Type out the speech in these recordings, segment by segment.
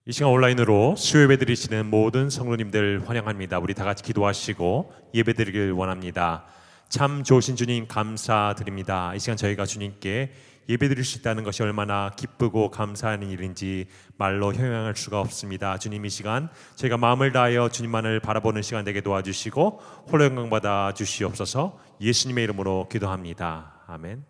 이 시간 온라인으로 수요예배 드리시는 모든 성도님들 환영합니다. 우리 다 같이 기도하시고 예배 드리길 원합니다. 참 좋으신 주님 감사드립니다. 이 시간 저희가 주님께 예배 드릴 수 있다는 것이 얼마나 기쁘고 감사하는 일인지 말로 형용할 수가 없습니다. 주님, 이 시간 저희가 마음을 다하여 주님만을 바라보는 시간 되게 도와주시고 홀로 영광 받아 주시옵소서. 예수님의 이름으로 기도합니다. 아멘.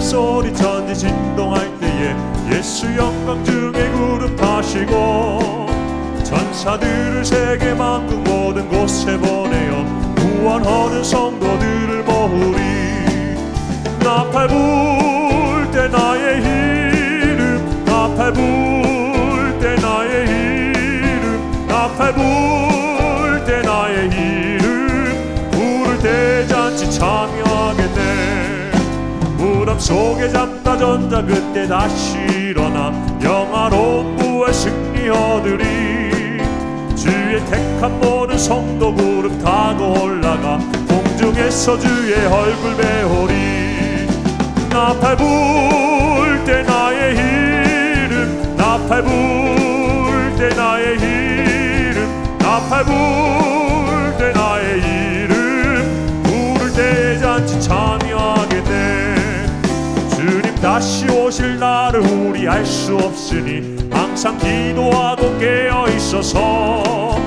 소리 천지 진동할 때에 예수 영광 중에 구름 타시고 천사들을 세계 만국 모든 곳에 보내어 구원하는 성도들을 모으리. 나팔 불 때 나의 이름, 나팔 불 때 나의 이름, 나팔 불 때 나의 이름, 부를 때 잔치 참여하겠네. 무덤 속에 잠다 전자 그때 다시 일어나 영화로운 부활 승리 얻으리. 주의 택한 모든 성도 구름 타고 올라가 공중에서 주의 얼굴 배우리. 나팔 불 때 나의 이름, 나팔 불 때 나의 이름, 나팔 불 때 나의 이름, 부를 때 잔치 참여하겠네. 주님 다시 오실 날을 우리 알 수 없으니 항상 기도하고 깨어있어서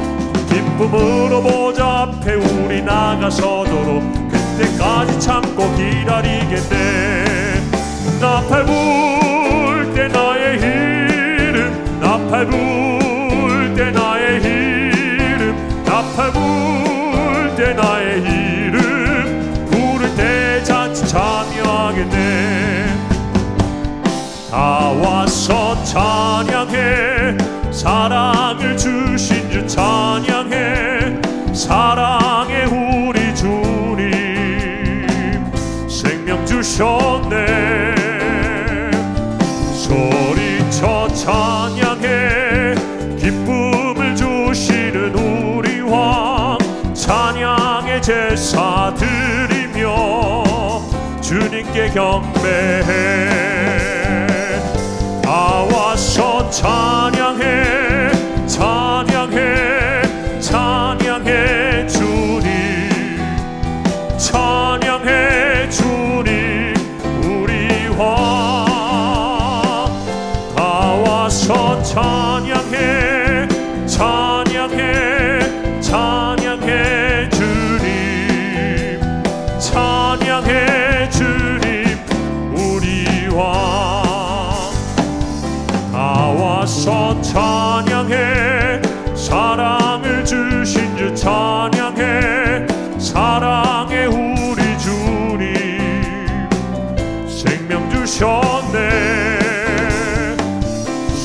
기쁨으로 보좌 앞에 우리 나가서도록 그때까지 참고 기다리겠네. 나팔 불 때 나의 이름, 나팔 불 때 나의 이름, 나팔 불 때 나의 이름, 부를 때 잔치 참여하겠네. 다 와서 찬양해, 사랑을 주신 주 찬양해, 사랑해 우리 주님 생명 주셨네. 소리쳐 찬양해, 기쁨을 주시는 우리 왕 찬양의 제사 드리며 주님께 경배해. 다 와서 찬양해, 찬양해, 찬양해 주님, 찬양해 주님 우리 왕. 다 와서 찬양해, 찬양해, 찬양해 주님, 찬양해 주님 우리 왕. 와서 찬양해, 사랑을 주신 주 찬양해, 사랑해 우리 주님 생명 주셨네.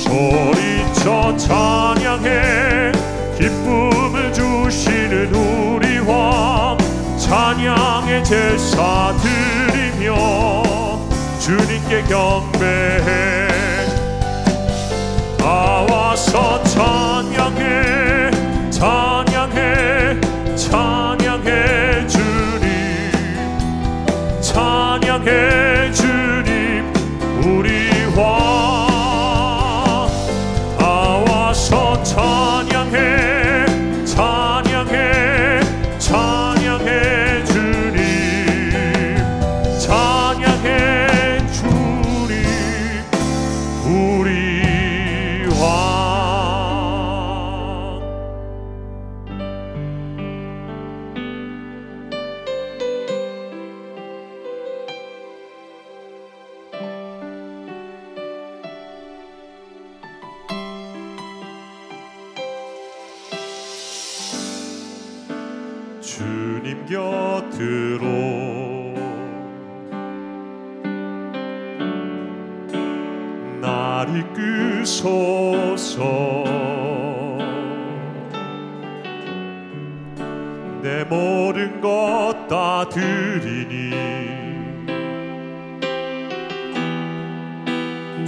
소리쳐 찬양해, 기쁨을 주시는 우리 왕 찬양의 제사 드리며 주님께 경배해. 다 와서 찬양해, 찬양해, 찬양해 주님, 찬양해 주님 우리 왕. 다 와서 찬양해, 찬양해, 찬양해 주님, 찬양해 주님 우리 주님 곁으로 날 이끄소서. 내 모든 것 다 드리니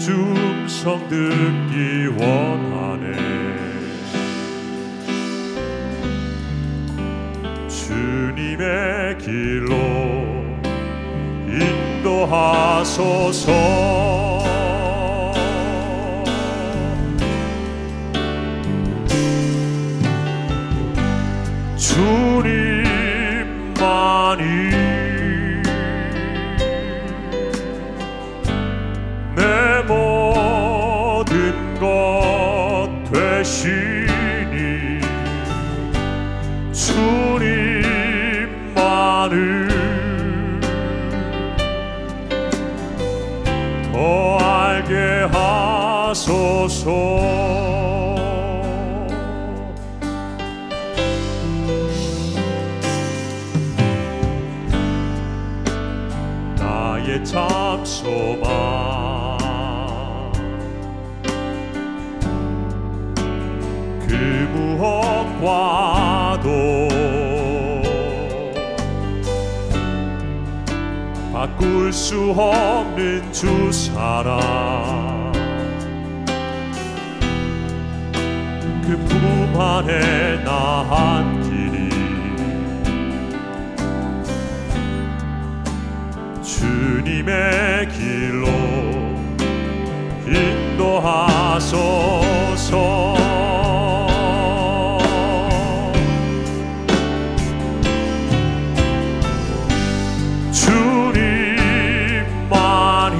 주 음성 듣기 원하네. 주님의 길로 인도하소서. 주님만이 내 모든 것 되시니 주님만을 더 알게 하소서. 나의 참 소망 그 무엇과도 바꿀 수 없는 주 사랑, 그 품 안에 나 한 길이 주님의 길로 인도하소서. 주님만이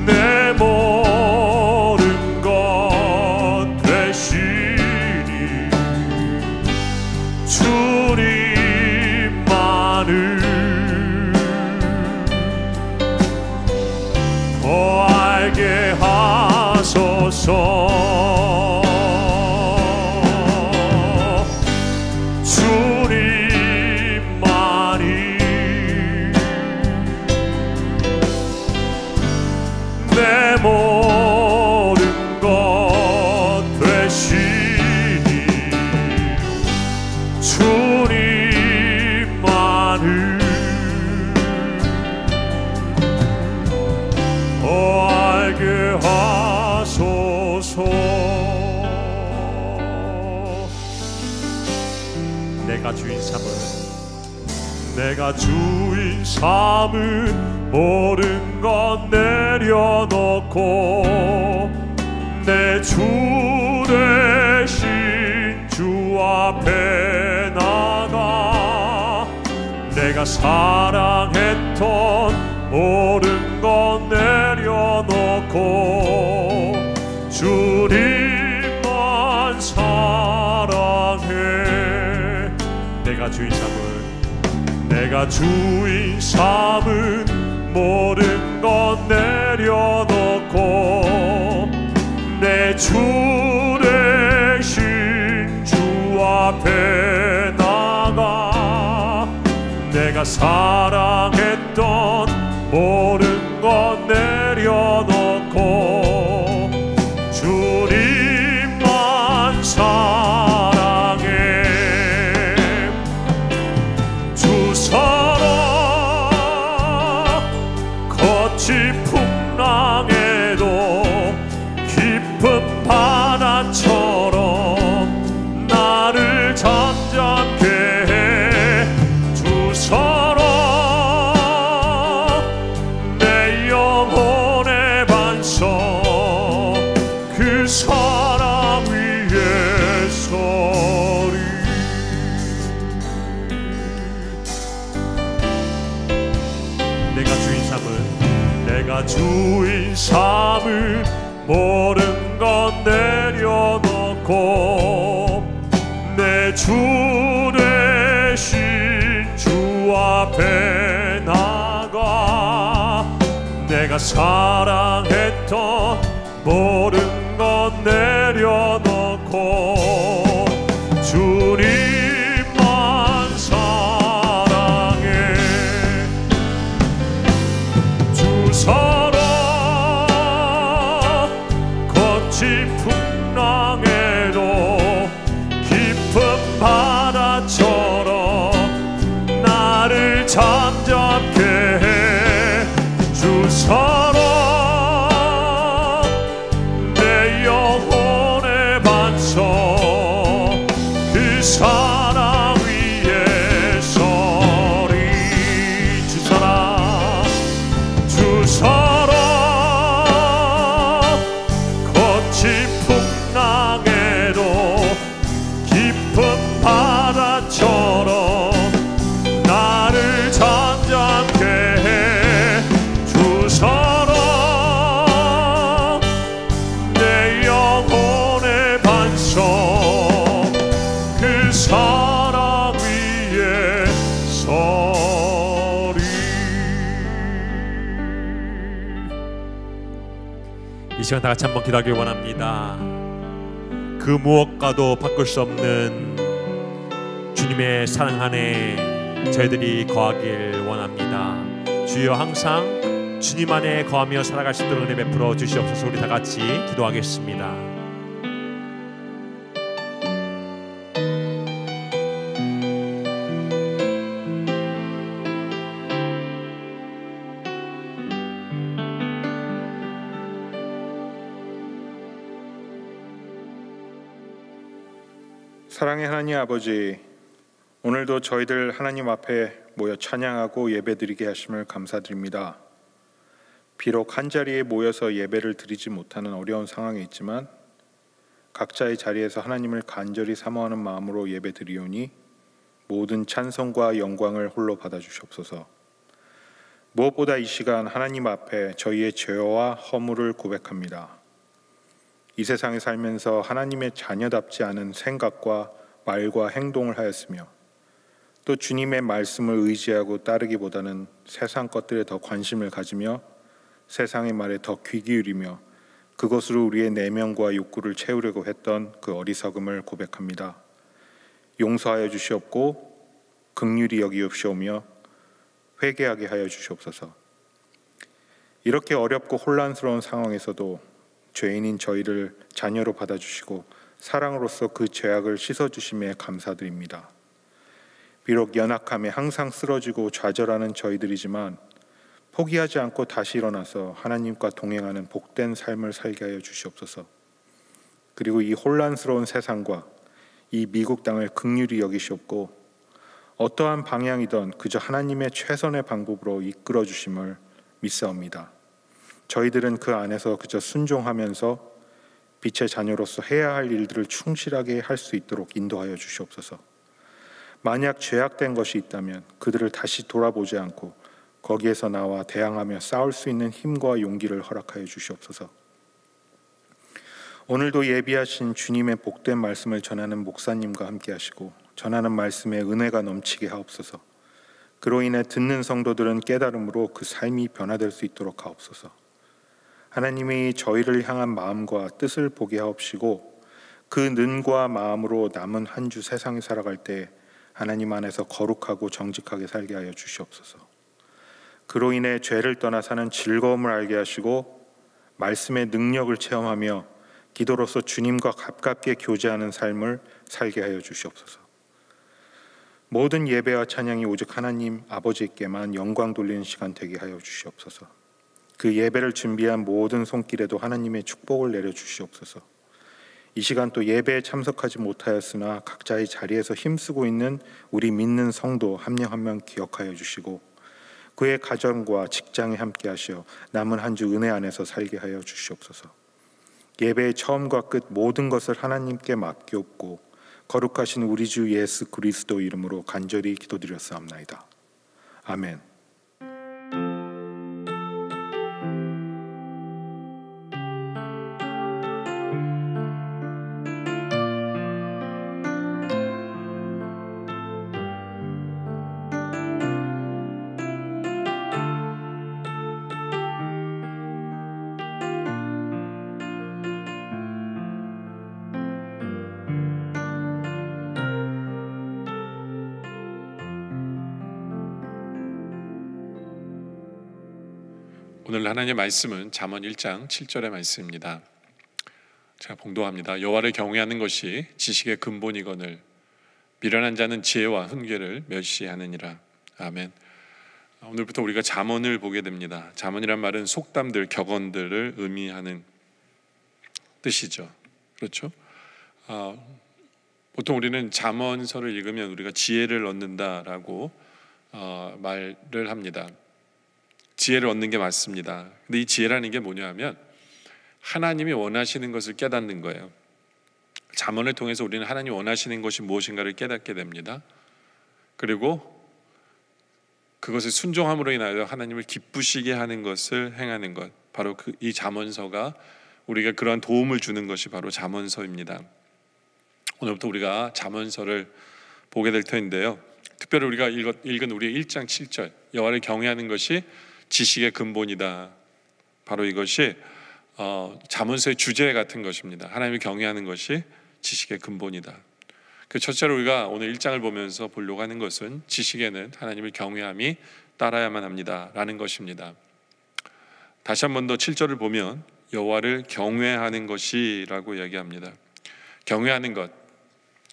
내 모든 것 되시니 주님만을 더 알게 하소서. 내 모든 것 되시니 주님만을 더 알게 하소서. 내가 주인 삼은 모든 것 내려놓고 내 주 대신 주 앞에 나가 내가 사랑했던 모든 것 내려놓고 주님만 사랑해. 내가 주인 삼은 모든 것 내려놓고 내 주 대신 주 앞에 나가 내가 사랑했던 모든 것 내려놓고 주님만 사랑해. 주 사랑 거친 풍랑에도 깊은 바다처럼 나를 잠잠케 해. 주 사랑 내 영혼의 반석 그 사랑 위에 서리. 내가 주인 삼은 모든 것 내려놓고 내 주 대신 주 앞에 나가 내가 사랑했던 모든 것 내려놓고 주님만 사랑해. 주 사랑 거친 풍랑에도 깊은 바다처럼 나를 잠잠케 해. 이 시간 다 같이 한번 기도하길 원합니다. 그 무엇과도 바꿀 수 없는 주님의 사랑 안에 저희들이 거하길 원합니다. 주여 항상 주님 안에 거하며 살아갈 수 있도록 은혜 베풀어 주시옵소서. 우리 다 같이 기도하겠습니다. 사랑의 하나님 아버지, 오늘도 저희들 하나님 앞에 모여 찬양하고 예배드리게 하심을 감사드립니다. 비록 한자리에 모여서 예배를 드리지 못하는 어려운 상황에 있지만 각자의 자리에서 하나님을 간절히 사모하는 마음으로 예배드리오니 모든 찬송과 영광을 홀로 받아주시옵소서. 무엇보다 이 시간 하나님 앞에 저희의 죄와 허물을 고백합니다. 이 세상에 살면서 하나님의 자녀답지 않은 생각과 말과 행동을 하였으며 또 주님의 말씀을 의지하고 따르기보다는 세상 것들에 더 관심을 가지며 세상의 말에 더 귀 기울이며 그것으로 우리의 내면과 욕구를 채우려고 했던 그 어리석음을 고백합니다. 용서하여 주시옵고 긍휼히 여기옵시오며 회개하게 하여 주시옵소서. 이렇게 어렵고 혼란스러운 상황에서도 죄인인 저희를 자녀로 받아주시고 사랑으로서 그 죄악을 씻어주심에 감사드립니다. 비록 연약함에 항상 쓰러지고 좌절하는 저희들이지만 포기하지 않고 다시 일어나서 하나님과 동행하는 복된 삶을 살게 하여 주시옵소서. 그리고 이 혼란스러운 세상과 이 미국 땅을 긍휼히 여기시옵고 어떠한 방향이든 그저 하나님의 최선의 방법으로 이끌어 주심을 믿사옵니다. 저희들은 그 안에서 그저 순종하면서 빛의 자녀로서 해야 할 일들을 충실하게 할 수 있도록 인도하여 주시옵소서. 만약 죄악된 것이 있다면 그들을 다시 돌아보지 않고 거기에서 나와 대항하며 싸울 수 있는 힘과 용기를 허락하여 주시옵소서. 오늘도 예비하신 주님의 복된 말씀을 전하는 목사님과 함께 하시고 전하는 말씀에 은혜가 넘치게 하옵소서. 그로 인해 듣는 성도들은 깨달음으로 그 삶이 변화될 수 있도록 하옵소서. 하나님이 저희를 향한 마음과 뜻을 보게 하옵시고 그 눈과 마음으로 남은 한 주 세상에 살아갈 때 하나님 안에서 거룩하고 정직하게 살게 하여 주시옵소서. 그로 인해 죄를 떠나 사는 즐거움을 알게 하시고 말씀의 능력을 체험하며 기도로서 주님과 가깝게 교제하는 삶을 살게 하여 주시옵소서. 모든 예배와 찬양이 오직 하나님 아버지께만 영광 돌리는 시간 되게 하여 주시옵소서. 그 예배를 준비한 모든 손길에도 하나님의 축복을 내려 주시옵소서. 이 시간 또 예배에 참석하지 못하였으나 각자의 자리에서 힘쓰고 있는 우리 믿는 성도 한 명 한 명 기억하여 주시고 그의 가정과 직장에 함께 하시어 남은 한 주 은혜 안에서 살게 하여 주시옵소서. 예배의 처음과 끝 모든 것을 하나님께 맡기옵고 거룩하신 우리 주 예수 그리스도 이름으로 간절히 기도드렸사옵나이다. 아멘. 오늘 하나님의 말씀은 잠언 1장 7절의 말씀입니다. 제가 봉독합니다. 여호와를 경외하는 것이 지식의 근본이거늘 미련한 자는 지혜와 훈계를 멸시하느니라. 아멘. 오늘부터 우리가 잠언을 보게 됩니다. 잠언이란 말은 속담들, 격언들을 의미하는 뜻이죠. 그렇죠? 보통 우리는 잠언서를 읽으면 우리가 지혜를 얻는다라고 말을 합니다. 지혜를 얻는 게 맞습니다. 근데 이 지혜라는 게 뭐냐 하면 하나님이 원하시는 것을 깨닫는 거예요. 잠언을 통해서 우리는 하나님이 원하시는 것이 무엇인가를 깨닫게 됩니다. 그리고 그것을 순종함으로 인하여 하나님을 기쁘시게 하는 것을 행하는 것, 바로 이 잠언서가 우리가 그러한 도움을 주는 것이 바로 잠언서입니다. 오늘부터 우리가 잠언서를 보게 될 터인데요, 특별히 우리가 읽은 우리의 1장 7절 여호와를 경외하는 것이 지식의 근본이다. 바로 이것이 잠언서의 주제 같은 것입니다. 하나님을 경외하는 것이 지식의 근본이다. 그 첫째로 우리가 오늘 1장을 보면서 보려고 하는 것은 지식에는 하나님을 경외함이 따라야만 합니다 라는 것입니다. 다시 한 번 더 7절을 보면 여호와를 경외하는 것이라고 이야기합니다. 경외하는 것,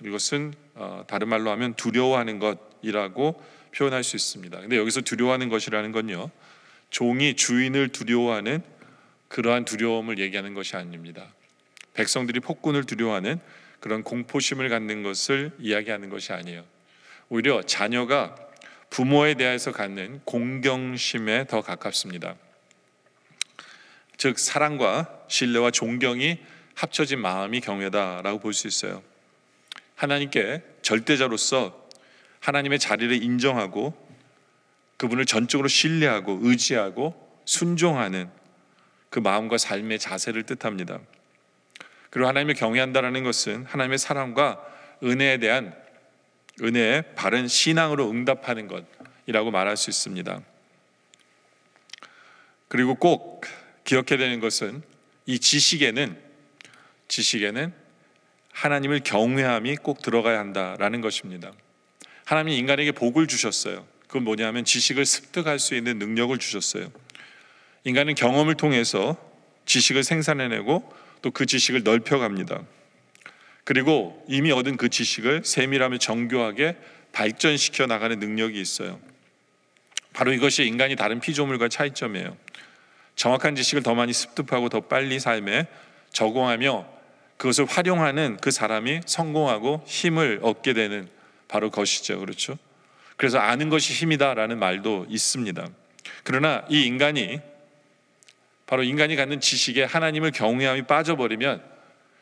이것은 다른 말로 하면 두려워하는 것이라고 표현할 수 있습니다. 근데 여기서 두려워하는 것이라는 건요, 종이 주인을 두려워하는 그러한 두려움을 얘기하는 것이 아닙니다. 백성들이 폭군을 두려워하는 그런 공포심을 갖는 것을 이야기하는 것이 아니에요. 오히려 자녀가 부모에 대해서 갖는 공경심에 더 가깝습니다. 즉 사랑과 신뢰와 존경이 합쳐진 마음이 경외다라고 볼 수 있어요. 하나님께 절대자로서 하나님의 자리를 인정하고 그분을 전적으로 신뢰하고 의지하고 순종하는 그 마음과 삶의 자세를 뜻합니다. 그리고 하나님을 경외한다는 것은 하나님의 사랑과 은혜에 대한 은혜의 바른 신앙으로 응답하는 것이라고 말할 수 있습니다. 그리고 꼭 기억해야 되는 것은 이 지식에는 하나님을 경외함이 꼭 들어가야 한다라는 것입니다. 하나님이 인간에게 복을 주셨어요. 그건 뭐냐면 지식을 습득할 수 있는 능력을 주셨어요. 인간은 경험을 통해서 지식을 생산해내고 또 그 지식을 넓혀갑니다. 그리고 이미 얻은 그 지식을 세밀하며 정교하게 발전시켜 나가는 능력이 있어요. 바로 이것이 인간이 다른 피조물과 차이점이에요. 정확한 지식을 더 많이 습득하고 더 빨리 삶에 적응하며 그것을 활용하는 그 사람이 성공하고 힘을 얻게 되는 바로 것이죠. 그렇죠? 그래서 아는 것이 힘이다라는 말도 있습니다. 그러나 이 인간이 바로 인간이 갖는 지식에 하나님을 경외함이 빠져버리면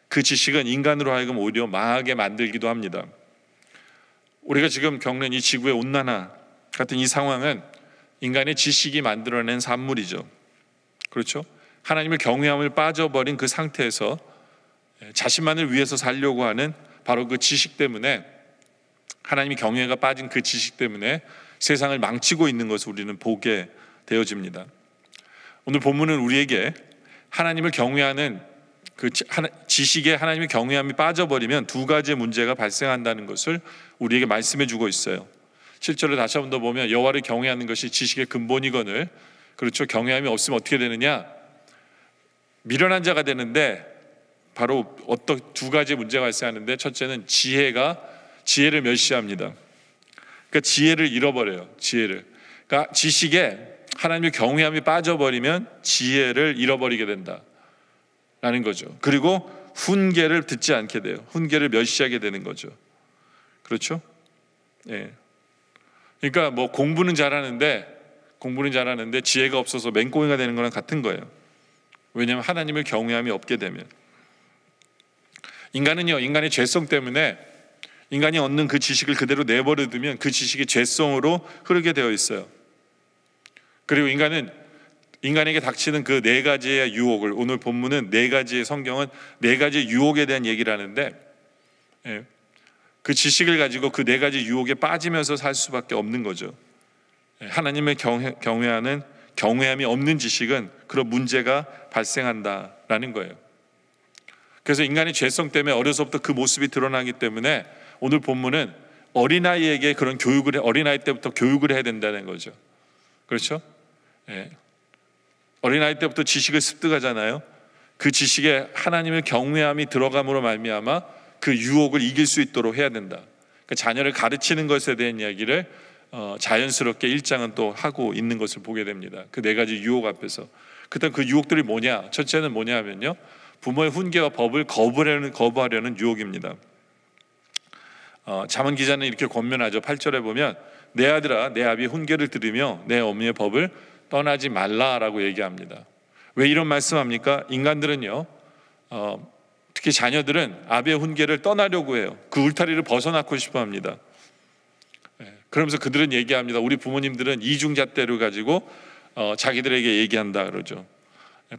그 지식은 인간으로 하여금 오히려 망하게 만들기도 합니다. 우리가 지금 겪는 이 지구의 온난화 같은 이 상황은 인간의 지식이 만들어낸 산물이죠. 그렇죠? 하나님을 경외함을 빠져버린 그 상태에서 자신만을 위해서 살려고 하는 바로 그 지식 때문에, 하나님이 경외가 빠진 그 지식 때문에 세상을 망치고 있는 것을 우리는 보게 되어집니다. 오늘 본문은 우리에게 하나님을 경외하는 그 지식에 하나님의 경외함이 빠져버리면 두 가지의 문제가 발생한다는 것을 우리에게 말씀해 주고 있어요. 7절을 다시 한 번 더 보면 여호와를 경외하는 것이 지식의 근본이거늘, 그렇죠? 경외함이 없으면 어떻게 되느냐? 미련한 자가 되는데 바로 어떤 두 가지 문제가 발생하는데, 첫째는 지혜를 멸시합니다. 그러니까 지혜를 잃어버려요. 그러니까 지식에 하나님의 경외함이 빠져버리면 지혜를 잃어버리게 된다라는 거죠. 그리고 훈계를 듣지 않게 돼요. 훈계를 멸시하게 되는 거죠. 그렇죠? 예. 그러니까 뭐 공부는 잘하는데 지혜가 없어서 맹꽁이가 되는 거랑 같은 거예요. 왜냐하면 하나님을 경외함이 없게 되면. 인간은요, 인간의 죄성 때문에 인간이 얻는 그 지식을 그대로 내버려 두면 그 지식이 죄성으로 흐르게 되어 있어요. 그리고 인간에게 닥치는 그 네 가지의 유혹을, 오늘 본문은 네 가지의 성경은 네 가지의 유혹에 대한 얘기를 하는데, 그 지식을 가지고 그 네 가지 유혹에 빠지면서 살 수밖에 없는 거죠. 하나님을 경외하는 경외함이 없는 지식은 그런 문제가 발생한다라는 거예요. 그래서 인간의 죄성 때문에 어려서부터 그 모습이 드러나기 때문에 오늘 본문은 어린아이에게 그런 어린아이 때부터 교육을 해야 된다는 거죠. 그렇죠? 예. 어린아이 때부터 지식을 습득하잖아요. 그 지식에 하나님의 경외함이 들어감으로 말미암아 그 유혹을 이길 수 있도록 해야 된다. 그러니까 자녀를 가르치는 것에 대한 이야기를 자연스럽게 1장은 또 하고 있는 것을 보게 됩니다. 그 네 가지 유혹 앞에서. 그다음 그 유혹들이 뭐냐? 첫째는 뭐냐 하면요, 부모의 훈계와 법을 거부하려는 유혹입니다. 잠언 기자는 이렇게 권면하죠. 8절에 보면 내 아들아 내 아비의 훈계를 들으며 내 어머니의 법을 떠나지 말라라고 얘기합니다. 왜 이런 말씀합니까? 인간들은요, 특히 자녀들은 아비의 훈계를 떠나려고 해요. 그 울타리를 벗어나고 싶어 합니다. 그러면서 그들은 얘기합니다. 우리 부모님들은 이중잣대를 가지고 자기들에게 얘기한다 그러죠.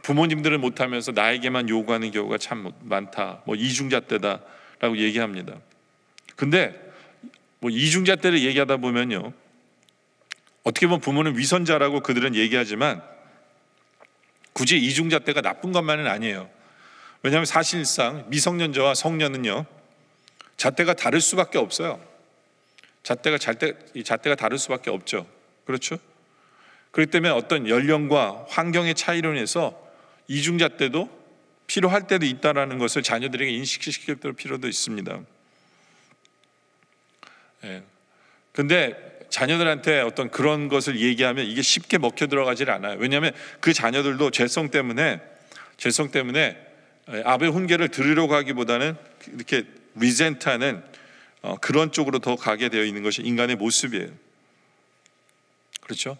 부모님들은 못하면서 나에게만 요구하는 경우가 참 많다. 뭐 이중잣대다라고 얘기합니다. 근데 뭐 이중잣대를 얘기하다 보면요, 어떻게 보면 부모는 위선자라고 그들은 얘기하지만 굳이 이중잣대가 나쁜 것만은 아니에요. 왜냐하면 사실상 미성년자와 성년은요, 잣대가 다를 수밖에 없어요. 잣대가 다를 수밖에 없죠. 그렇죠? 그렇기 때문에 어떤 연령과 환경의 차이로 인해서 이중잣대도 필요할 때도 있다라는 것을 자녀들에게 인식시킬 필요도 있습니다. 근데 자녀들한테 어떤 그런 것을 얘기하면 이게 쉽게 먹혀 들어가질 않아요. 왜냐하면 그 자녀들도 죄성 때문에 아베 훈계를 들으려고 하기보다는 이렇게 리젠트하는 그런 쪽으로 더 가게 되어 있는 것이 인간의 모습이에요. 그렇죠?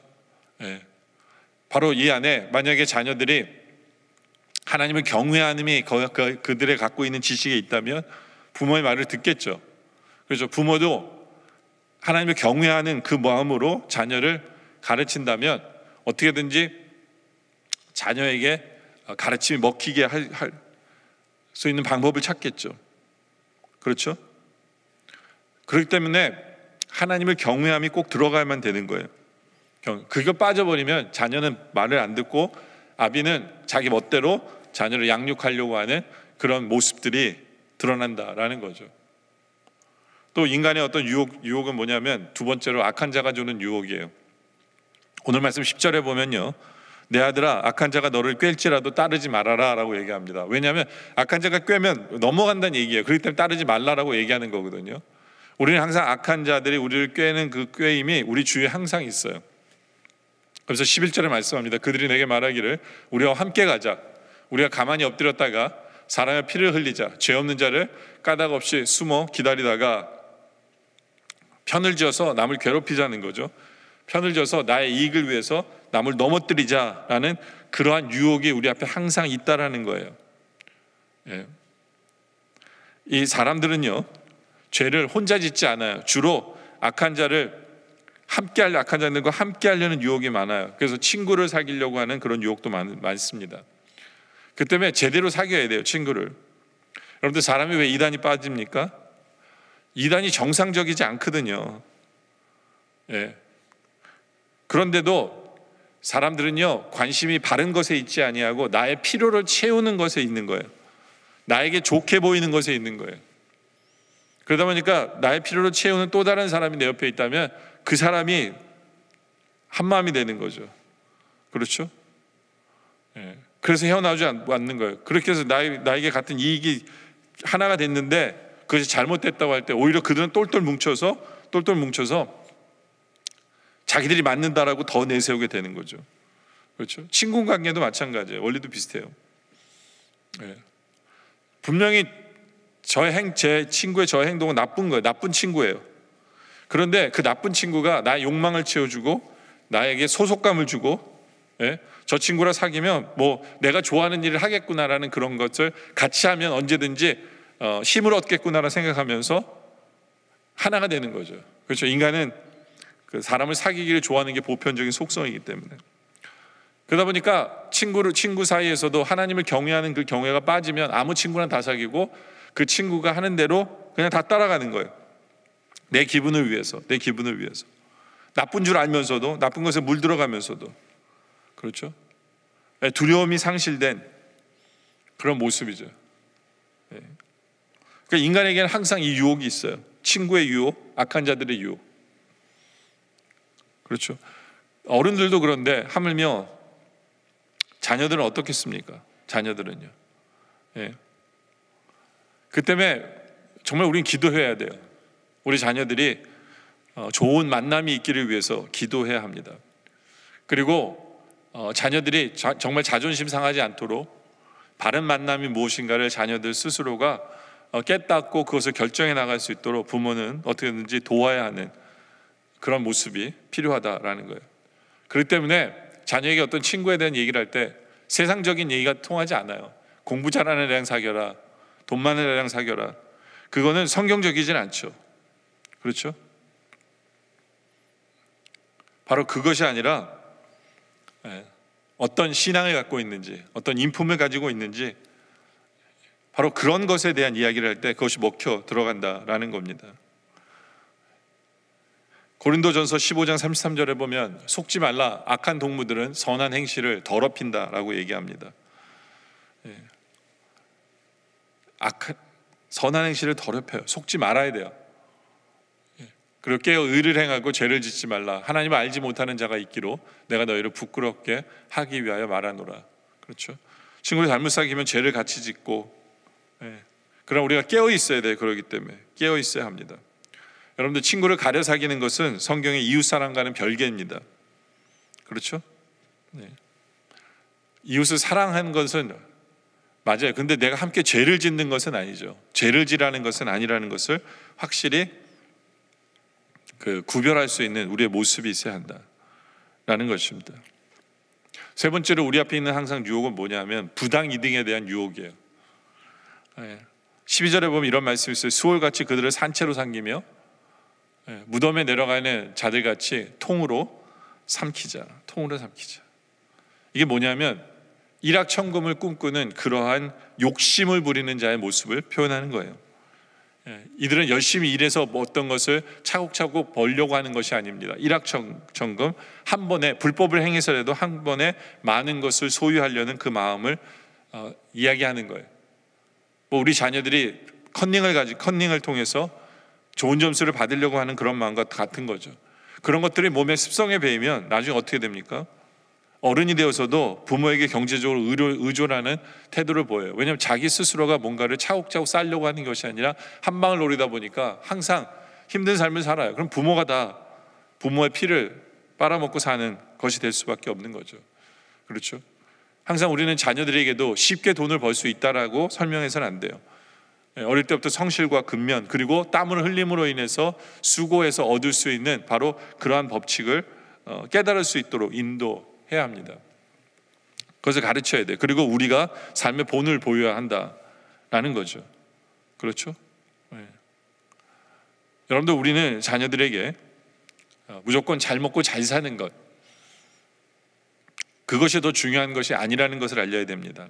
바로 이 안에 만약에 자녀들이 하나님을 경외하는 그들의 갖고 있는 지식에 있다면 부모의 말을 듣겠죠. 그렇죠? 부모도 하나님을 경외하는 그 마음으로 자녀를 가르친다면 어떻게든지 자녀에게 가르침이 먹히게 할 수 있는 방법을 찾겠죠. 그렇죠? 그렇기 때문에 하나님을 경외함이 꼭 들어가야만 되는 거예요. 그거 빠져버리면 자녀는 말을 안 듣고 아비는 자기 멋대로 자녀를 양육하려고 하는 그런 모습들이 드러난다라는 거죠. 또 인간의 어떤 유혹은 뭐냐면 두 번째로 악한 자가 주는 유혹이에요. 오늘 말씀 10절에 보면요, 내 아들아 악한 자가 너를 꿰일지라도 따르지 말아라 라고 얘기합니다. 왜냐하면 악한 자가 꿰면 넘어간다는 얘기예요. 그렇기 때문에 따르지 말라라고 얘기하는 거거든요. 우리는 항상 악한 자들이 우리를 꿰는 그 꿰임이 우리 주위에 항상 있어요. 그래서 11절에 말씀합니다. 그들이 내게 말하기를 우리와 함께 가자. 우리가 가만히 엎드렸다가 사람의 피를 흘리자. 죄 없는 자를 까닭 없이 숨어 기다리다가 편을 지어서 남을 괴롭히자는 거죠. 편을 지어서 나의 이익을 위해서 남을 넘어뜨리자라는 그러한 유혹이 우리 앞에 항상 있다라는 거예요. 이 사람들은요, 죄를 혼자 짓지 않아요. 주로 악한 자들과 함께 하려는 유혹이 많아요. 그래서 친구를 사귀려고 하는 그런 유혹도 많습니다. 그 때문에 제대로 사귀어야 돼요, 친구를. 여러분들, 사람이 왜 이단이 빠집니까? 이단이 정상적이지 않거든요. 그런데도 사람들은요, 관심이 바른 것에 있지 아니하고 나의 필요를 채우는 것에 있는 거예요. 나에게 좋게 보이는 것에 있는 거예요. 그러다 보니까 나의 필요를 채우는 또 다른 사람이 내 옆에 있다면 그 사람이 한 마음이 되는 거죠. 그렇죠? 그래서 헤어나오지 않는 거예요. 그렇게 해서 나에게 같은 이익이 하나가 됐는데 그것이 잘못됐다고 할 때 오히려 그들은 똘똘 뭉쳐서 자기들이 맞는다라고 더 내세우게 되는 거죠. 그렇죠? 친구 관계도 마찬가지예요. 원리도 비슷해요. 분명히 제 친구의 저의 행동은 나쁜 거예요. 나쁜 친구예요. 그런데 그 나쁜 친구가 나의 욕망을 채워주고 나에게 소속감을 주고, 저 친구랑 사귀면 뭐 내가 좋아하는 일을 하겠구나라는 그런 것을 같이 하면 언제든지 힘을 얻겠구나라 생각하면서 하나가 되는 거죠. 그렇죠? 인간은 그 사람을 사귀기를 좋아하는 게 보편적인 속성이기 때문에. 그러다 보니까 친구 사이에서도 하나님을 경외하는 그 경외가 빠지면 아무 친구랑 다 사귀고 그 친구가 하는 대로 그냥 다 따라가는 거예요. 내 기분을 위해서. 나쁜 줄 알면서도, 나쁜 것에 물들어가면서도. 그렇죠? 두려움이 상실된 그런 모습이죠. 그러니까 인간에게는 항상 이 유혹이 있어요. 친구의 유혹, 악한 자들의 유혹. 그렇죠? 어른들도 그런데 하물며 자녀들은 어떻겠습니까? 자녀들은요. 그 때문에 정말 우리는 기도해야 돼요. 우리 자녀들이 좋은 만남이 있기를 위해서 기도해야 합니다. 그리고 자녀들이 정말 자존심 상하지 않도록 바른 만남이 무엇인가를 자녀들 스스로가 깨닫고 그것을 결정해 나갈 수 있도록 부모는 어떻게든지 도와야 하는 그런 모습이 필요하다라는 거예요. 그렇기 때문에 자녀에게 어떤 친구에 대한 얘기를 할 때 세상적인 얘기가 통하지 않아요. 공부 잘하는 애랑 사귀어라, 돈 많은 애랑 사귀어라. 그거는 성경적이진 않죠. 그렇죠? 바로 그것이 아니라 어떤 신앙을 갖고 있는지, 어떤 인품을 가지고 있는지, 바로 그런 것에 대한 이야기를 할 때 그것이 먹혀 들어간다라는 겁니다. 고린도전서 15장 33절에 보면 속지 말라, 악한 동무들은 선한 행실을 더럽힌다라고 얘기합니다. 선한 행실을 더럽혀요. 속지 말아야 돼요. 그리고 깨어 의를 행하고 죄를 짓지 말라. 하나님을 알지 못하는 자가 있기로 내가 너희를 부끄럽게 하기 위하여 말하노라. 그렇죠? 친구를 잘못 사귀면 죄를 같이 짓고, 그럼 우리가 깨어 있어야 돼요. 그렇기 때문에 깨어 있어야 합니다. 여러분들, 친구를 가려 사귀는 것은 성경의 이웃사랑과는 별개입니다. 그렇죠? 이웃을 사랑하는 것은 맞아요. 근데 내가 함께 죄를 짓는 것은 아니죠. 죄를 지라는 것은 아니라는 것을 확실히 구별할 수 있는 우리의 모습이 있어야 한다라는 것입니다. 세 번째로 우리 앞에 있는 항상 유혹은 뭐냐면 부당 이득에 대한 유혹이에요. 12절에 보면 이런 말씀이 있어요. 수월같이 그들을 산채로 삼기며 무덤에 내려가는 자들같이 통으로 삼키자. 이게 뭐냐면 일확천금을 꿈꾸는 그러한 욕심을 부리는 자의 모습을 표현하는 거예요. 이들은 열심히 일해서 어떤 것을 차곡차곡 벌려고 하는 것이 아닙니다. 일확천금, 한 번에 불법을 행해서라도 한 번에 많은 것을 소유하려는 그 마음을 이야기하는 거예요. 우리 자녀들이 컨닝을 통해서 좋은 점수를 받으려고 하는 그런 마음과 같은 거죠. 그런 것들이 몸의 습성에 배이면 나중에 어떻게 됩니까? 어른이 되어서도 부모에게 경제적으로 의존하는 태도를 보여요. 왜냐하면 자기 스스로가 뭔가를 차곡차곡 쌓으려고 하는 것이 아니라 한 방을 노리다 보니까 항상 힘든 삶을 살아요. 그럼 부모가 다 부모의 피를 빨아먹고 사는 것이 될 수밖에 없는 거죠. 그렇죠? 항상 우리는 자녀들에게도 쉽게 돈을 벌 수 있다라고 설명해서는 안 돼요. 어릴 때부터 성실과 근면, 그리고 땀을 흘림으로 인해서 수고해서 얻을 수 있는 바로 그러한 법칙을 깨달을 수 있도록 인도해야 합니다. 그것을 가르쳐야 돼요. 그리고 우리가 삶의 본을 보여야 한다라는 거죠. 그렇죠? 여러분들, 우리는 자녀들에게 무조건 잘 먹고 잘 사는 것, 그것이 더 중요한 것이 아니라는 것을 알려야 됩니다.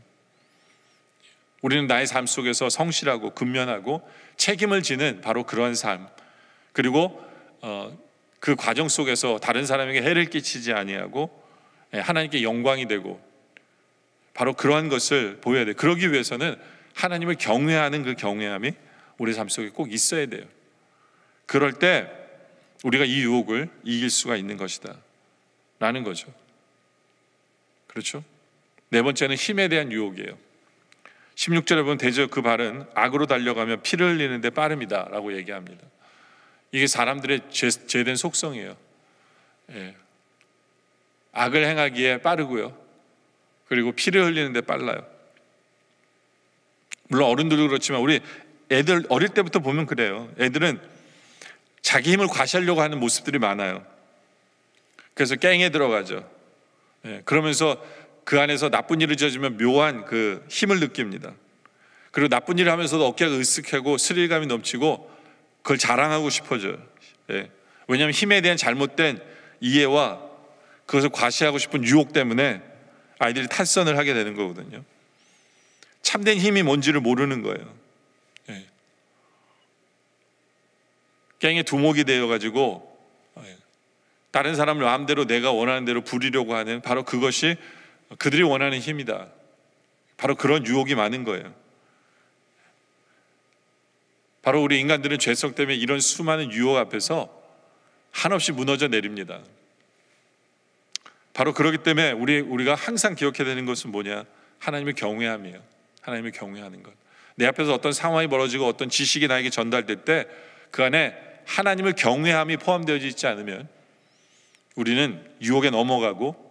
우리는 나의 삶 속에서 성실하고 근면하고 책임을 지는 바로 그런 삶, 그리고 그 과정 속에서 다른 사람에게 해를 끼치지 아니하고 하나님께 영광이 되고 바로 그러한 것을 보여야 돼요. 그러기 위해서는 하나님을 경외하는 그 경외함이 우리 삶 속에 꼭 있어야 돼요. 그럴 때 우리가 이 유혹을 이길 수가 있는 것이다 라는 거죠. 그렇죠? 네 번째는 힘에 대한 유혹이에요. 16절에 보면 대저 그 발은 악으로 달려가며 피를 흘리는데 빠릅니다 라고 얘기합니다. 이게 사람들의 죄된 속성이에요. 악을 행하기에 빠르고요, 그리고 피를 흘리는데 빨라요. 물론 어른들도 그렇지만 우리 애들 어릴 때부터 보면 그래요. 애들은 자기 힘을 과시하려고 하는 모습들이 많아요. 그래서 깽에 들어가죠. 그러면서 그 안에서 나쁜 일을 저지르면 묘한 그 힘을 느낍니다. 그리고 나쁜 일을 하면서도 어깨가 으쓱하고 스릴감이 넘치고 그걸 자랑하고 싶어져요. 왜냐하면 힘에 대한 잘못된 이해와 그것을 과시하고 싶은 유혹 때문에 아이들이 탈선을 하게 되는 거거든요. 참된 힘이 뭔지를 모르는 거예요. 깽에 두목이 되어가지고 다른 사람을 마음대로 내가 원하는 대로 부리려고 하는 바로 그것이 그들이 원하는 힘이다. 바로 그런 유혹이 많은 거예요. 바로 우리 인간들은 죄성 때문에 이런 수많은 유혹 앞에서 한없이 무너져 내립니다. 바로 그렇기 때문에 우리가 항상 기억해야 되는 것은 뭐냐? 하나님을 경외함이에요. 하나님을 경외하는 것. 내 앞에서 어떤 상황이 벌어지고 어떤 지식이 나에게 전달될 때 그 안에 하나님을 경외함이 포함되어 있지 않으면 우리는 유혹에 넘어가고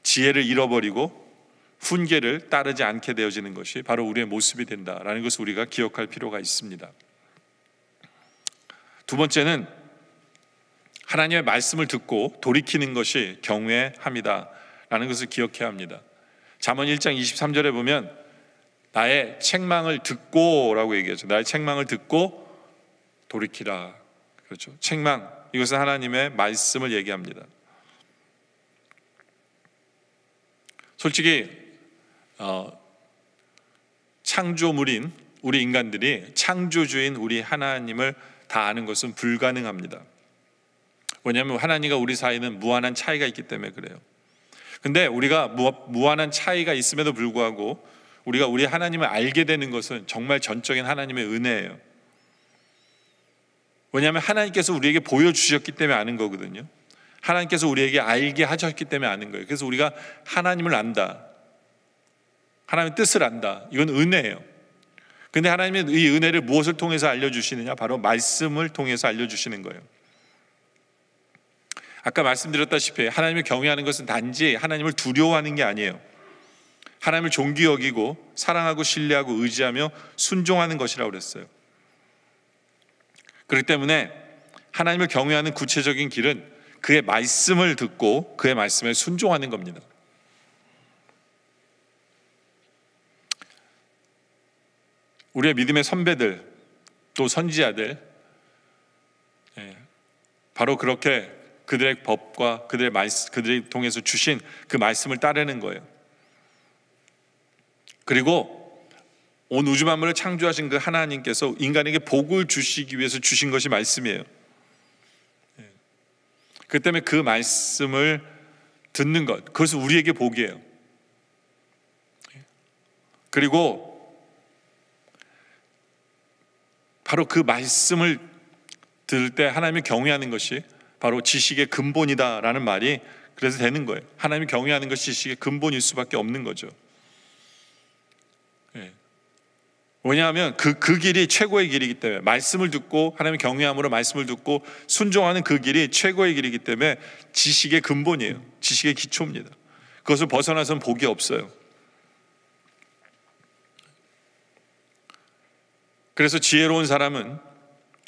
지혜를 잃어버리고 훈계를 따르지 않게 되어지는 것이 바로 우리의 모습이 된다라는 것을 우리가 기억할 필요가 있습니다. 두 번째는 하나님의 말씀을 듣고 돌이키는 것이 경외함이다라는 것을 기억해야 합니다. 잠언 1장 23절에 보면 나의 책망을 듣고라고 얘기하죠. 나의 책망을 듣고 돌이키라. 그렇죠. 책망, 이것은 하나님의 말씀을 얘기합니다. 솔직히 창조물인 우리 인간들이 창조주인 우리 하나님을 다 아는 것은 불가능합니다. 왜냐하면 하나님과 우리 사이는 무한한 차이가 있기 때문에 그래요. 근데 우리가 무한한 차이가 있음에도 불구하고 우리가 우리 하나님을 알게 되는 것은 정말 전적인 하나님의 은혜예요. 왜냐하면 하나님께서 우리에게 보여주셨기 때문에 아는 거거든요. 하나님께서 우리에게 알게 하셨기 때문에 아는 거예요. 그래서 우리가 하나님을 안다, 하나님의 뜻을 안다, 이건 은혜예요. 근데 하나님의 이 은혜를 무엇을 통해서 알려주시느냐? 바로 말씀을 통해서 알려주시는 거예요. 아까 말씀드렸다시피 하나님을 경외하는 것은 단지 하나님을 두려워하는 게 아니에요. 하나님을 존귀 여기고 사랑하고 신뢰하고 의지하며 순종하는 것이라고 그랬어요. 그렇기 때문에 하나님을 경외하는 구체적인 길은 그의 말씀을 듣고 그의 말씀에 순종하는 겁니다. 우리의 믿음의 선배들 또 선지자들, 바로 그렇게 그들의 법과 그들이 통해서 주신 그 말씀을 따르는 거예요. 그리고 온 우주 만물을 창조하신 그 하나님께서 인간에게 복을 주시기 위해서 주신 것이 말씀이에요. 그 때문에 그 말씀을 듣는 것, 그것은 우리에게 복이에요. 그리고 바로 그 말씀을 들을 때 하나님을 경외하는 것이 바로 지식의 근본이다라는 말이 그래서 되는 거예요. 하나님을 경외하는 것이 지식의 근본일 수밖에 없는 거죠. 왜냐하면 그 길이 최고의 길이기 때문에, 말씀을 듣고 하나님을 경외함으로 말씀을 듣고 순종하는 그 길이 최고의 길이기 때문에 지식의 근본이에요. 지식의 기초입니다. 그것을 벗어나서는 복이 없어요. 그래서 지혜로운 사람은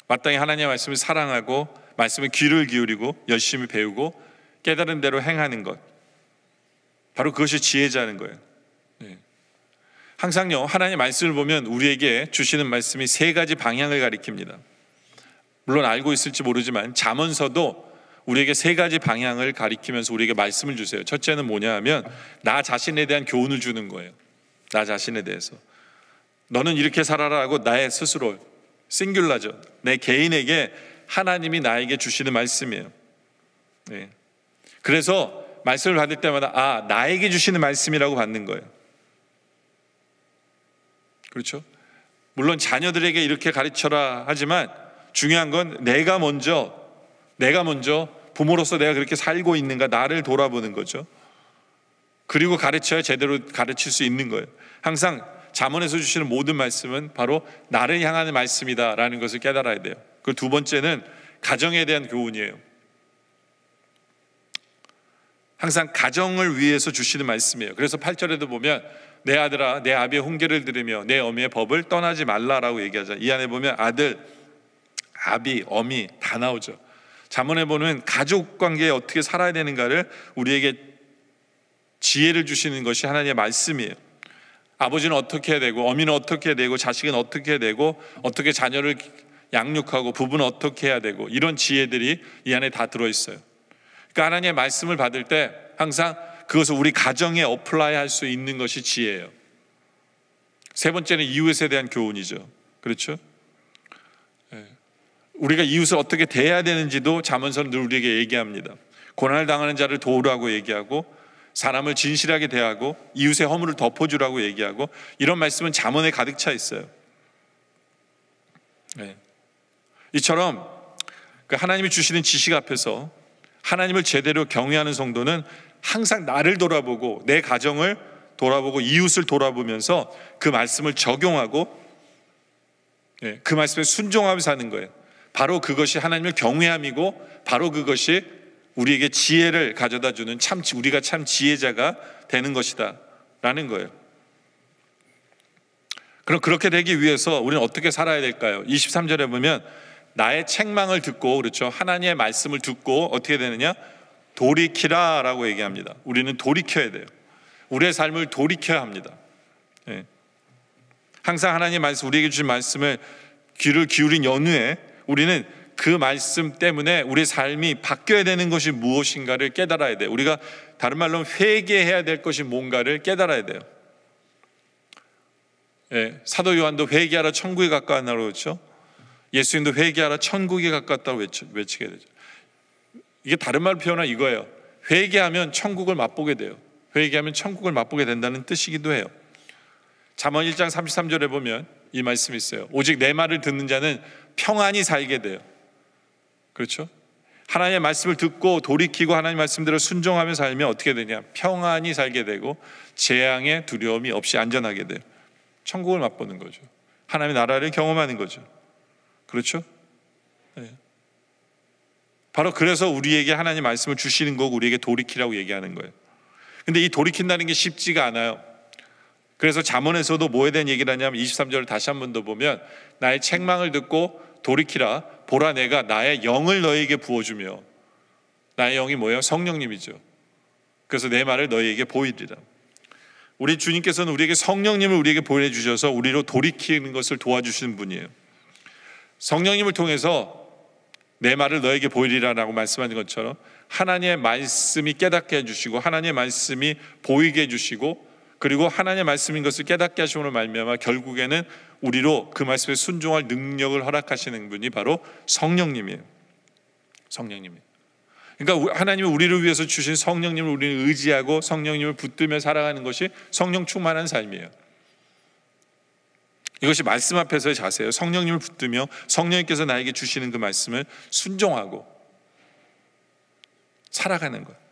마땅히 하나님의 말씀을 사랑하고 말씀에 귀를 기울이고 열심히 배우고 깨달은 대로 행하는 것, 바로 그것이 지혜자는 거예요. 항상요, 하나님의 말씀을 보면 우리에게 주시는 말씀이 세 가지 방향을 가리킵니다. 물론 알고 있을지 모르지만 잠언서도 우리에게 세 가지 방향을 가리키면서 우리에게 말씀을 주세요. 첫째는 뭐냐 하면 나 자신에 대한 교훈을 주는 거예요. 나 자신에 대해서 너는 이렇게 살아라라고 나의 스스로, 싱귤라죠, 내 개인에게 하나님이 나에게 주시는 말씀이에요. 그래서 말씀을 받을 때마다 나에게 주시는 말씀이라고 받는 거예요. 그렇죠? 물론 자녀들에게 이렇게 가르쳐라 하지만 중요한 건 내가 먼저 부모로서 내가 그렇게 살고 있는가, 나를 돌아보는 거죠. 그리고 가르쳐야 제대로 가르칠 수 있는 거예요. 항상 잠언에서 주시는 모든 말씀은 바로 나를 향하는 말씀이다라는 것을 깨달아야 돼요. 그 두 번째는 가정에 대한 교훈이에요. 항상 가정을 위해서 주시는 말씀이에요. 그래서 8절에도 보면 내 아들아 내 아비의 훈계를 들으며 내 어미의 법을 떠나지 말라라고 얘기하잖아요. 이 안에 보면 아들, 아비, 어미 다 나오죠. 잠언에 보면 가족 관계에 어떻게 살아야 되는가를 우리에게 지혜를 주시는 것이 하나님의 말씀이에요. 아버지는 어떻게 해야 되고, 어미는 어떻게 해야 되고, 자식은 어떻게 해야 되고, 어떻게 자녀를 양육하고, 부부는 어떻게 해야 되고, 이런 지혜들이 이 안에 다 들어있어요. 그러니까 하나님의 말씀을 받을 때 항상 그것을 우리 가정에 어플라이 할 수 있는 것이 지혜예요. 세 번째는 이웃에 대한 교훈이죠. 그렇죠? 우리가 이웃을 어떻게 대해야 되는지도 잠언서는 늘 우리에게 얘기합니다. 고난을 당하는 자를 도우라고 얘기하고, 사람을 진실하게 대하고, 이웃의 허물을 덮어주라고 얘기하고, 이런 말씀은 잠언에 가득 차 있어요. 이처럼 하나님이 주시는 지식 앞에서 하나님을 제대로 경외하는 성도는 항상 나를 돌아보고 내 가정을 돌아보고 이웃을 돌아보면서 그 말씀을 적용하고 그 말씀에 순종하며 사는 거예요. 바로 그것이 하나님을 경외함이고, 바로 그것이 우리에게 지혜를 가져다 주는 우리가 참 지혜자가 되는 것이다 라는 거예요. 그럼 그렇게 되기 위해서 우리는 어떻게 살아야 될까요? 23절에 보면 나의 책망을 듣고, 그렇죠, 하나님의 말씀을 듣고 어떻게 되느냐? 돌이키라 라고 얘기합니다. 우리는 돌이켜야 돼요. 우리의 삶을 돌이켜야 합니다. 항상 하나님의 말씀, 우리에게 주신 말씀을 귀를 기울인 연후에 우리는 그 말씀 때문에 우리의 삶이 바뀌어야 되는 것이 무엇인가를 깨달아야 돼요. 우리가 다른 말로 회개해야 될 것이 뭔가를 깨달아야 돼요. 사도 요한도 회개하라 천국에 가까웠다고 그렇죠. 예수님도 회개하라 천국에 가까웠다고 외치게 되죠. 이게 다른 말로 표현하면 이거예요. 회개하면 천국을 맛보게 돼요. 회개하면 천국을 맛보게 된다는 뜻이기도 해요. 잠언 1장 33절에 보면 이 말씀이 있어요. 오직 내 말을 듣는 자는 평안히 살게 돼요. 그렇죠? 하나님의 말씀을 듣고 돌이키고 하나님의 말씀대로 순종하며 살면 어떻게 되냐? 평안히 살게 되고 재앙의 두려움이 없이 안전하게 돼요. 천국을 맛보는 거죠. 하나님의 나라를 경험하는 거죠. 그렇죠? 네. 바로 그래서 우리에게 하나님 말씀을 주시는 거고 우리에게 돌이키라고 얘기하는 거예요. 근데 이 돌이킨다는 게 쉽지가 않아요. 그래서 잠언에서도 뭐에 대한 얘기를 하냐면 23절을 다시 한 번 더 보면 나의 책망을 듣고 돌이키라. 보라 내가 나의 영을 너에게 부어주며, 나의 영이 뭐예요? 성령님이죠. 그래서 내 말을 너에게 보이리라. 우리 주님께서는 우리에게 성령님을 우리에게 보내주셔서 우리로 돌이키는 것을 도와주시는 분이에요. 성령님을 통해서 내 말을 너에게 보이리라라고 말씀하는 것처럼 하나님의 말씀이 깨닫게 해주시고 하나님의 말씀이 보이게 해주시고 그리고 하나님의 말씀인 것을 깨닫게 하심으로 말미암아 결국에는 우리로 그 말씀에 순종할 능력을 허락하시는 분이 바로 성령님이에요. 성령님이에요. 그러니까 하나님이 우리를 위해서 주신 성령님을 우리는 의지하고 성령님을 붙들며 살아가는 것이 성령 충만한 삶이에요. 이것이 말씀 앞에서의 자세예요. 성령님을 붙들며 성령님께서 나에게 주시는 그 말씀을 순종하고 살아가는 거예요.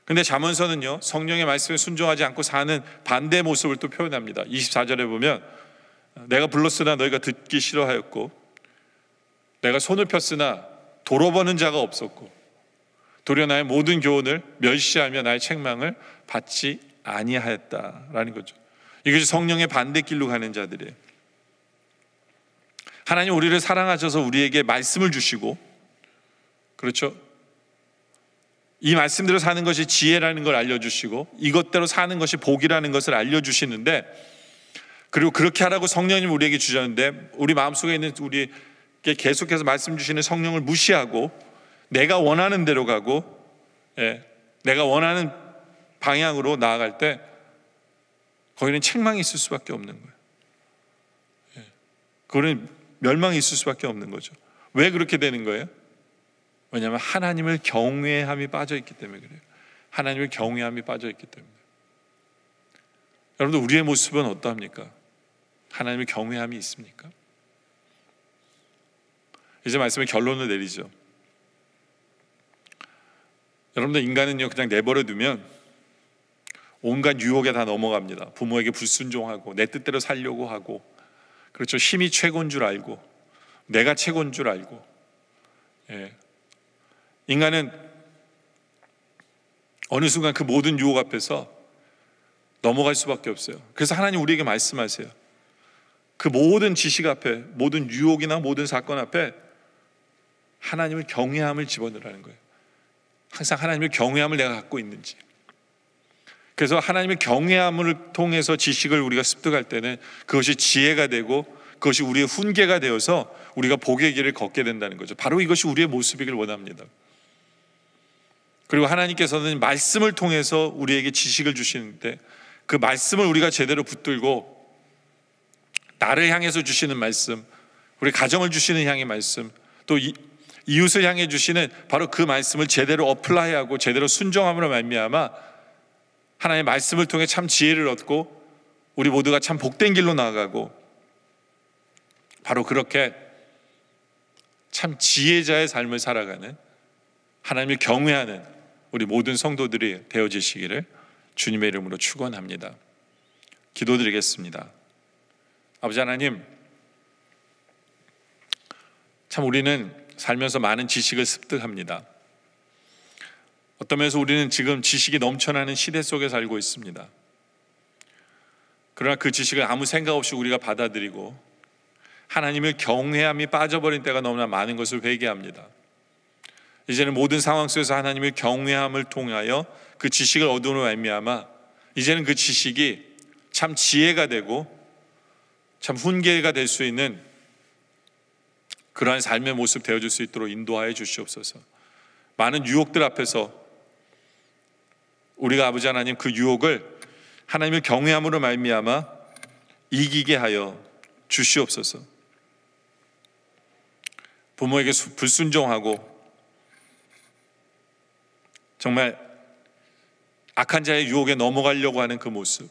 근데 잠언서는요, 성령의 말씀에 순종하지 않고 사는 반대 모습을 또 표현합니다. 24절에 보면 내가 불렀으나 너희가 듣기 싫어하였고 내가 손을 폈으나 돌아보는 자가 없었고 도리어 나의 모든 교훈을 멸시하며 나의 책망을 받지 아니하였다라는 거죠. 이것이 성령의 반대길로 가는 자들이에요. 하나님 우리를 사랑하셔서 우리에게 말씀을 주시고, 그렇죠? 이 말씀대로 사는 것이 지혜라는 걸 알려주시고 이것대로 사는 것이 복이라는 것을 알려주시는데, 그리고 그렇게 하라고 성령님 우리에게 주셨는데 우리 마음속에 있는 우리에게 계속해서 말씀 주시는 성령을 무시하고 내가 원하는 대로 가고 내가 원하는 방향으로 나아갈 때 거기는 책망이 있을 수밖에 없는 거예요. 거기는 멸망이 있을 수밖에 없는 거죠. 왜 그렇게 되는 거예요? 왜냐하면 하나님을 경외함이 빠져있기 때문에 그래요. 하나님을 경외함이 빠져있기 때문에. 여러분들 우리의 모습은 어떠합니까? 하나님을 경외함이 있습니까? 이제 말씀의 결론을 내리죠. 여러분들 인간은요 그냥 내버려 두면 온갖 유혹에 다 넘어갑니다. 부모에게 불순종하고 내 뜻대로 살려고 하고, 그렇죠, 힘이 최고인 줄 알고 내가 최고인 줄 알고. 인간은 어느 순간 그 모든 유혹 앞에서 넘어갈 수밖에 없어요. 그래서 하나님 우리에게 말씀하세요. 그 모든 지식 앞에, 모든 유혹이나 모든 사건 앞에 하나님을 경외함을 집어넣으라는 거예요. 항상 하나님을 경외함을 내가 갖고 있는지. 그래서 하나님의 경외함을 통해서 지식을 우리가 습득할 때는 그것이 지혜가 되고 그것이 우리의 훈계가 되어서 우리가 복의 길을 걷게 된다는 거죠. 바로 이것이 우리의 모습이길 원합니다. 그리고 하나님께서는 말씀을 통해서 우리에게 지식을 주시는데 그 말씀을 우리가 제대로 붙들고 나를 향해서 주시는 말씀, 우리 가정을 주시는 향의 말씀, 또 이웃을 향해 주시는 바로 그 말씀을 제대로 어플라이하고 제대로 순종함으로 말미암아 하나님의 말씀을 통해 참 지혜를 얻고 우리 모두가 참 복된 길로 나아가고 바로 그렇게 참 지혜자의 삶을 살아가는, 하나님을 경외하는 우리 모든 성도들이 되어지시기를 주님의 이름으로 축원합니다. 기도드리겠습니다. 아버지 하나님, 참 우리는 살면서 많은 지식을 습득합니다. 어떤 면에서 우리는 지금 지식이 넘쳐나는 시대 속에 살고 있습니다. 그러나 그 지식을 아무 생각 없이 우리가 받아들이고 하나님을 경외함이 빠져버린 때가 너무나 많은 것을 회개합니다. 이제는 모든 상황 속에서 하나님을 경외함을 통하여 그 지식을 얻음으로 말미암아 이제는 그 지식이 참 지혜가 되고 참 훈계가 될 수 있는 그러한 삶의 모습 되어줄 수 있도록 인도하여 주시옵소서. 많은 유혹들 앞에서 우리가 아버지 하나님 그 유혹을 하나님을 경외함으로 말미암아 이기게 하여 주시옵소서. 부모에게 불순종하고 정말 악한 자의 유혹에 넘어가려고 하는 그 모습,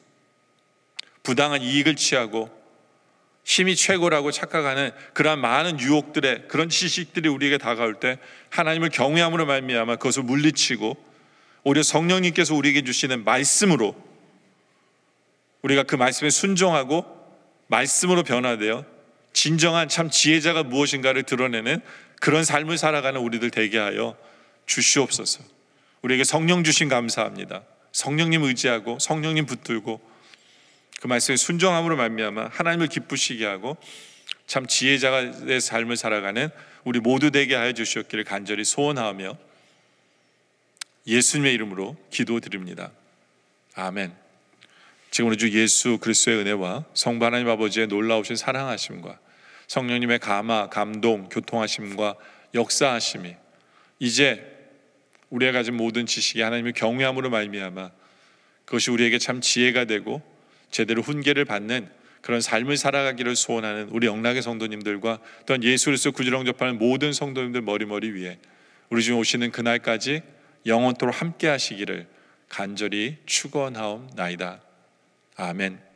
부당한 이익을 취하고 힘이 최고라고 착각하는 그러한 많은 유혹들의 그런 지식들이 우리에게 다가올 때 하나님을 경외함으로 말미암아 그것을 물리치고 오히려 성령님께서 우리에게 주시는 말씀으로 우리가 그 말씀에 순종하고 말씀으로 변화되어 진정한 참 지혜자가 무엇인가를 드러내는 그런 삶을 살아가는 우리들 되게 하여 주시옵소서. 우리에게 성령 주신 감사합니다. 성령님 의지하고 성령님 붙들고 그 말씀에 순종함으로 말미암아 하나님을 기쁘시게 하고 참 지혜자의 삶을 살아가는 우리 모두 되게 하여 주시옵기를 간절히 소원하며 예수님의 이름으로 기도드립니다. 아멘. 지금 우리 주 예수 그리스도의 은혜와 성부 하나님 아버지의 놀라우신 사랑하심과 성령님의 감화, 감동, 교통하심과 역사하심이 이제 우리가 가진 모든 지식이 하나님의 경외함으로 말미암아 그것이 우리에게 참 지혜가 되고 제대로 훈계를 받는 그런 삶을 살아가기를 소원하는 우리 영락의 성도님들과 또한 예수 그리스도 구주를 영접하는 모든 성도님들 머리머리 위에 우리 중에 오시는 그날까지 영원토록 함께 하시기를 간절히 축원하옵나이다. 아멘.